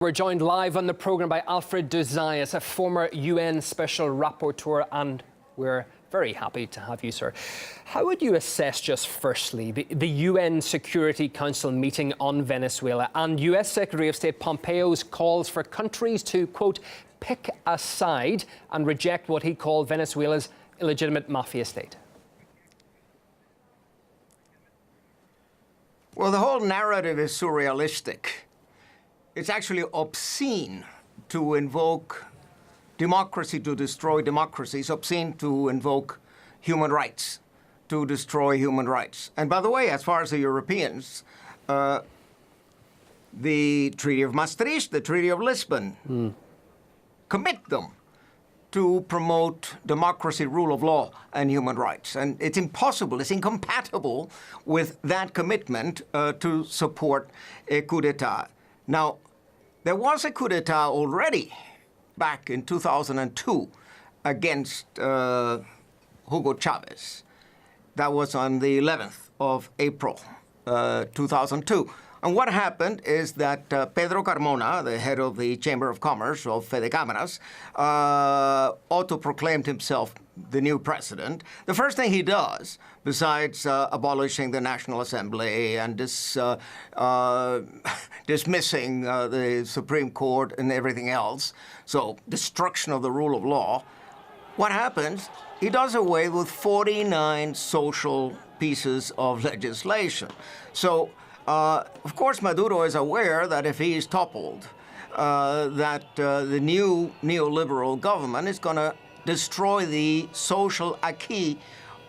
We're joined live on the programme by Alfred de Zayas, a former UN Special Rapporteur, and we're very happy to have you, sir. How would you assess, just firstly, the UN Security Council meeting on Venezuela and US Secretary of State Pompeo's calls for countries to, quote, pick a side and reject what he called Venezuela's illegitimate mafia state? Well, the whole narrative is surrealistic. It's actually obscene to invoke democracy to destroy democracy. It's obscene to invoke human rights to destroy human rights. And by the way, as far as the Europeans, the Treaty of Maastricht, the Treaty of Lisbon, commit them to promote democracy, rule of law, and human rights. And it's impossible, it's incompatible with that commitment to support a coup d'etat. Now, there was a coup d'etat already back in 2002 against Hugo Chavez. That was on the 11th of April, 2002. And what happened is that Pedro Carmona, the head of the Chamber of Commerce of Fede Cámaras, auto-proclaimed himself the new president. The first thing he does, besides abolishing the National Assembly and dismissing the Supreme Court and everything else, so destruction of the rule of law, what happens? He does away with 49 social pieces of legislation. So, of course, Maduro is aware that if he is toppled, that the new neoliberal government is going to destroy the social acquis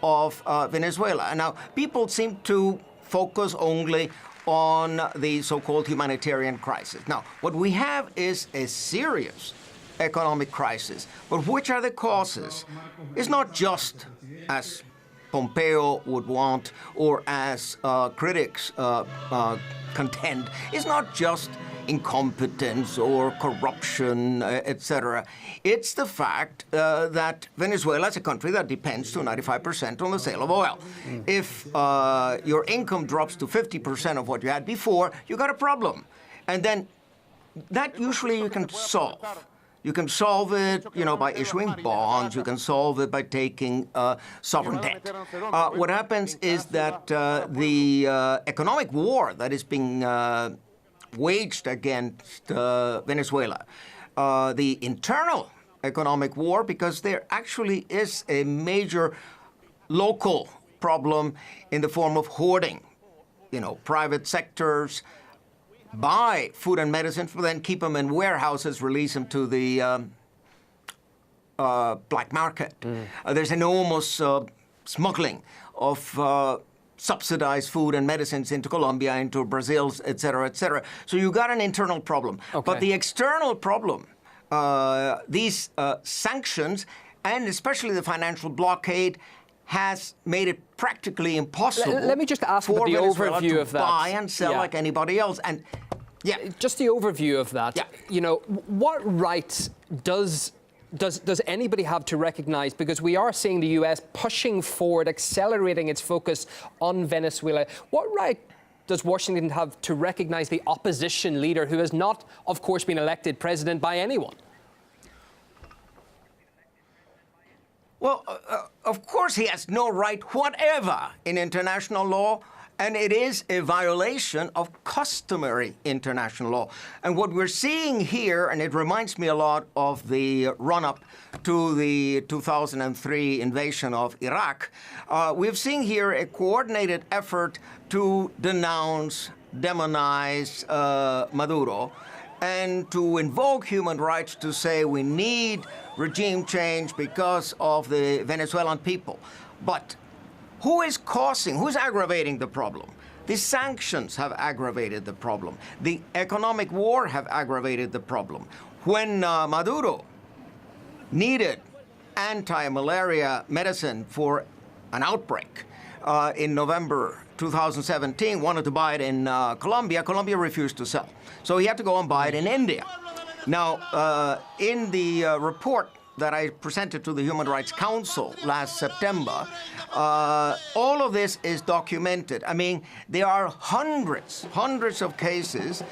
of Venezuela. And now, people seem to focus only on the so-called humanitarian crisis. Now, what we have is a serious economic crisis. But which are the causes? It's not just as Pompeo would want, or as critics contend, it's not just incompetence or corruption, etc. It's the fact that Venezuela is a country that depends to 95% on the sale of oil. If your income drops to 50% of what you had before, you got a problem. And then that usually you can solve. You can solve it, by issuing bonds. You can solve it by taking sovereign debt. What happens is that the economic war that is being waged against Venezuela, the internal economic war, because there actually is a major local problem in the form of hoarding. Private sectors buy food and medicine, but then keep them in warehouses, release them to the black market. There's enormous smuggling of subsidized food and medicines into Colombia, into Brazil, et cetera, et cetera. So you got an internal problem. Okay. But the external problem, these sanctions, and especially the financial blockade, has made it practically impossible. Let me just ask for the overview of that. Buy and sell like anybody else. And just the overview of that. Yeah. What rights does anybody have to recognize? Because we are seeing the US pushing forward, accelerating its focus on Venezuela. What right does Washington have to recognize the opposition leader who has not, of course, been elected president by anyone? Well, of course he has no right whatever in international law, and it is a violation of customary international law. And what we're seeing here, and it reminds me a lot of the run-up to the 2003 invasion of Iraq, we've seen here a coordinated effort to denounce, demonize Maduro, and to invoke human rights to say we need regime change because of the Venezuelan people. But who's aggravating the problem? The sanctions have aggravated the problem. The economic war have aggravated the problem. When Maduro needed anti-malaria medicine for an outbreak in November 2017, wanted to buy it in Colombia, Colombia refused to sell. So he had to go and buy it in India. Now, in the report that I presented to the Human Rights Council last September, all of this is documented. I mean, there are hundreds of cases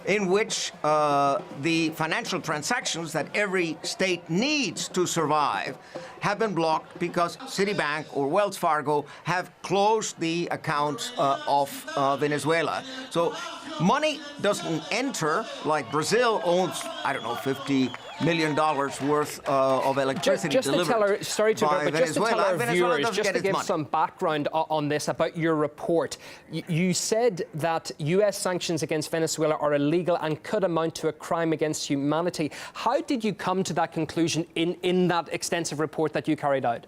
in which the financial transactions that every state needs to survive have been blocked because Citibank or Wells Fargo have closed the accounts of Venezuela. So money doesn't enter, like Brazil owns, I don't know, $50 million worth of electricity just delivered to tell our, sorry to by interrupt, but just to tell our Venezuela viewers, just to give some background on this about your report. You said that U.S. sanctions against Venezuela are illegal and could amount to a crime against humanity. How did you come to that conclusion in that extensive report that you carried out?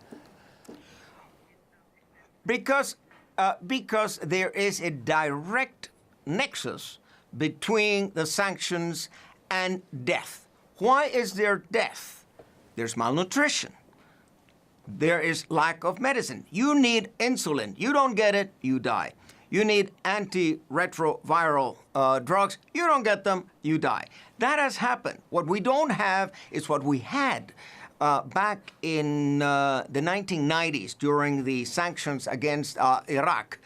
Because there is a direct nexus between the sanctions and death. Why is there death? There's malnutrition. There is lack of medicine. You need insulin. You don't get it, you die. You need antiretroviral drugs. You don't get them, you die. That has happened. What we don't have is what we had back in the 1990s during the sanctions against Iraq.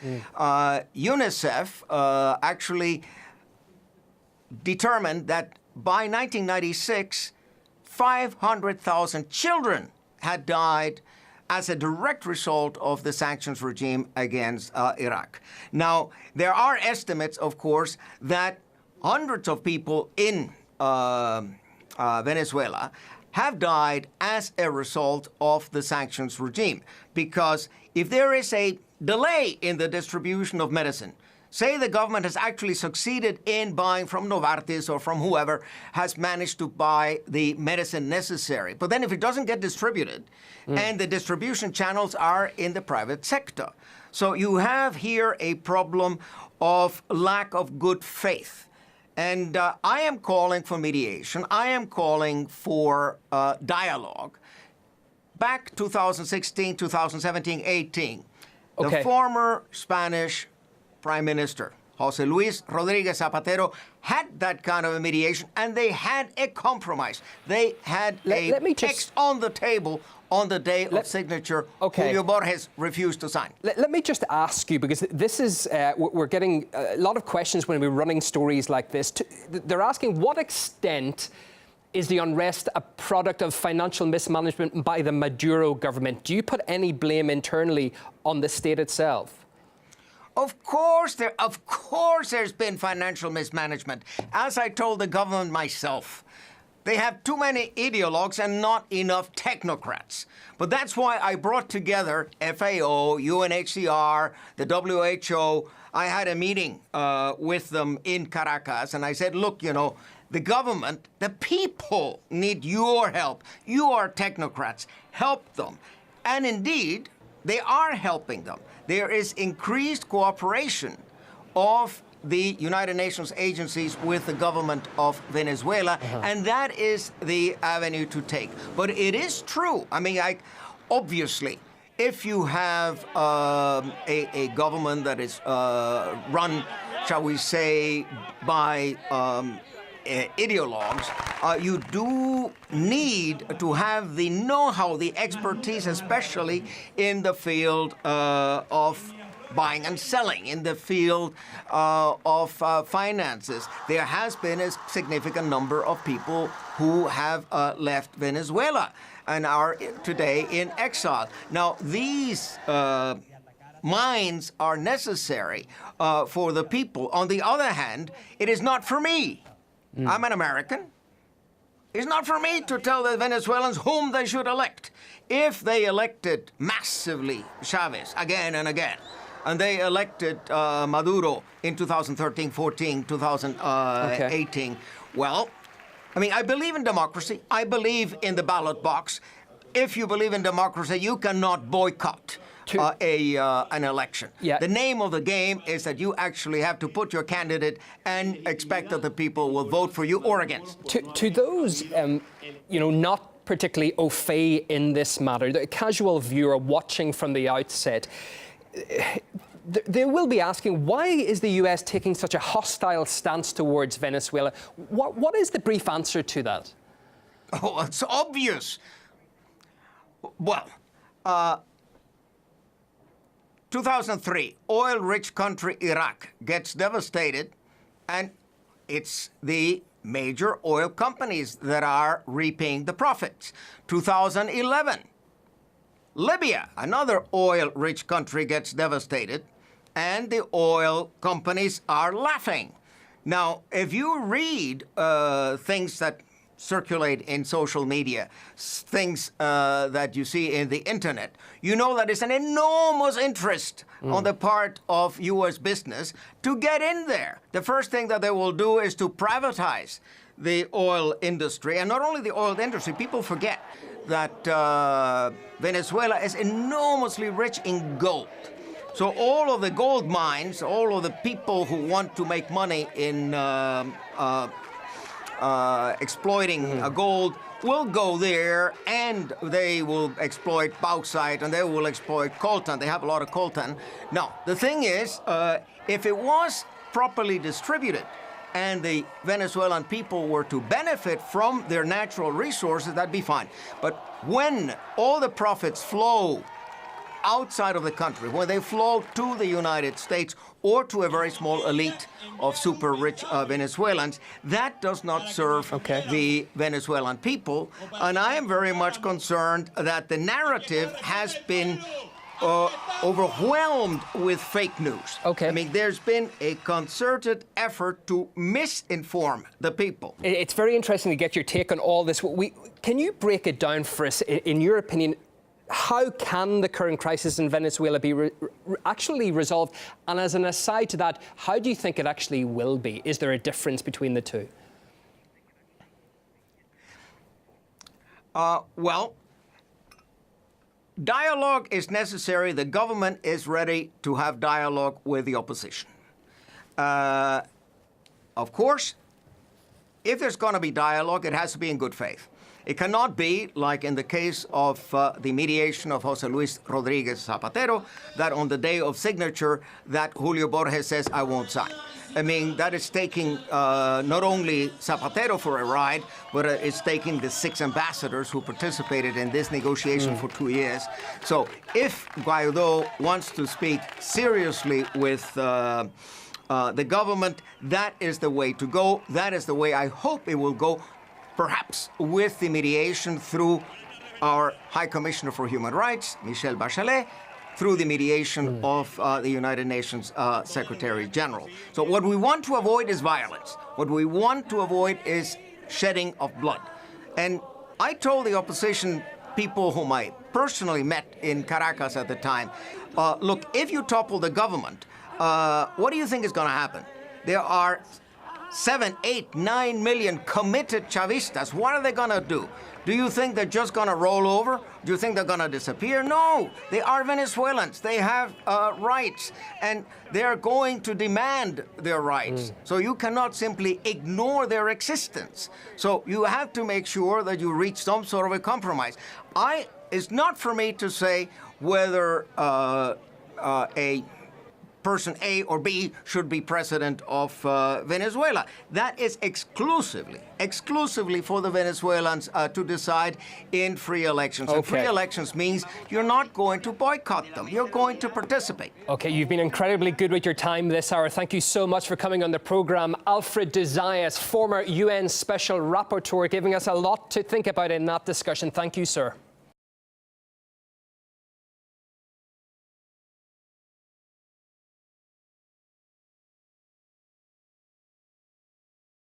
UNICEF actually determined that by 1996, 500,000 children had died as a direct result of the sanctions regime against Iraq. Now, there are estimates, of course, that hundreds of people in Venezuela have died as a result of the sanctions regime. Because if there is a delay in the distribution of medicine, say the government has actually succeeded in buying from Novartis or from whoever has managed to buy the medicine necessary. But then if it doesn't get distributed, and the distribution channels are in the private sector. So you have here a problem of lack of good faith. And I am calling for mediation. I am calling for dialogue. Back 2016, 2017, 18, the former Spanish Prime Minister, José Luis Rodríguez Zapatero, had that kind of a mediation, and they had a compromise. They had a text on the table on the day of signature. Julio Borges refused to sign. Let me just ask you, because this is, we're getting a lot of questions when we're running stories like this. They're asking, what extent is the unrest a product of financial mismanagement by the Maduro government? Do you put any blame internally on the state itself? Of course there's been financial mismanagement. As I told the government myself, they have too many ideologues and not enough technocrats. But that's why I brought together FAO, UNHCR, the WHO. I had a meeting with them in Caracas, and I said, look, you know, the government, the people need your help. You are technocrats. Help them. And indeed, they are helping them. There is increased cooperation of the United Nations agencies with the government of Venezuela, and that is the avenue to take. But it is true. I mean, obviously, if you have a government that is run, shall we say, by ideologues, you do need to have the know-how, the expertise, especially in the field of buying and selling, in the field of finances. There has been a significant number of people who have left Venezuela and are today in exile. Now, these minds are necessary for the people. On the other hand, it is not for me. I'm an American. It's not for me to tell the Venezuelans whom they should elect. If they elected massively Chavez again and again, and they elected Maduro in 2013, 14, 2018, well, I mean, I believe in democracy. I believe in the ballot box. If you believe in democracy, you cannot boycott an election. Yeah. The name of the game is that you actually have to put your candidate and expect that the people will vote for you or against. To those, you know, not particularly au fait in this matter, the casual viewer watching from the outset, they will be asking, why is the US taking such a hostile stance towards Venezuela? What is the brief answer to that? Oh, it's obvious. Well, 2003, oil-rich country Iraq gets devastated, and it's the major oil companies that are reaping the profits. 2011, Libya, another oil-rich country, gets devastated, and the oil companies are laughing. Now, if you read things that circulate in social media, things that you see in the internet, you know that it's an enormous interest on the part of U.S. business to get in there. The first thing that they will do is to privatize the oil industry. And not only the oil industry, people forget that Venezuela is enormously rich in gold. So all of the gold mines, all of the people who want to make money in exploiting gold will go there, and they will exploit bauxite, and they will exploit coltan. They have a lot of coltan. Now, the thing is, if it was properly distributed and the Venezuelan people were to benefit from their natural resources, that'd be fine. But when all the profits flow outside of the country, when they flow to the United States or to a very small elite of super rich Venezuelans, that does not serve the Venezuelan people. And I am very much concerned that the narrative has been overwhelmed with fake news. I mean, there's been a concerted effort to misinform the people. It's very interesting to get your take on all this. Can you break it down for us, in your opinion? How can the current crisis in Venezuela be actually resolved? And as an aside to that, how do you think it actually will be? Is there a difference between the two? Well, dialogue is necessary. The government is ready to have dialogue with the opposition. Of course, if there's going to be dialogue, it has to be in good faith. It cannot be, like in the case of the mediation of José Luis Rodríguez Zapatero, that on the day of signature, that Julio Borges says, I won't sign. I mean, that is taking not only Zapatero for a ride, but it's taking the 6 ambassadors who participated in this negotiation for 2 years. So if Guaidó wants to speak seriously with the government, that is the way to go. That is the way I hope it will go, perhaps with the mediation through our High Commissioner for Human Rights, Michelle Bachelet, through the mediation of the United Nations Secretary General. So what we want to avoid is violence. What we want to avoid is shedding of blood. And I told the opposition people whom I personally met in Caracas at the time, look, if you topple the government, what do you think is going to happen? There are 7, 8, 9 million committed Chavistas. What are they going to do? Do you think they're just going to roll over? Do you think they're going to disappear? No, they are Venezuelans. They have rights, and they're going to demand their rights. So you cannot simply ignore their existence. So you have to make sure that you reach some sort of a compromise. It's not for me to say whether a person A or B should be president of Venezuela. That is exclusively for the Venezuelans to decide in free elections. And free elections means you're not going to boycott them. You're going to participate. Okay, you've been incredibly good with your time this hour. Thank you so much for coming on the program. Alfred de Zayas, former UN Special Rapporteur, giving us a lot to think about in that discussion. Thank you, sir.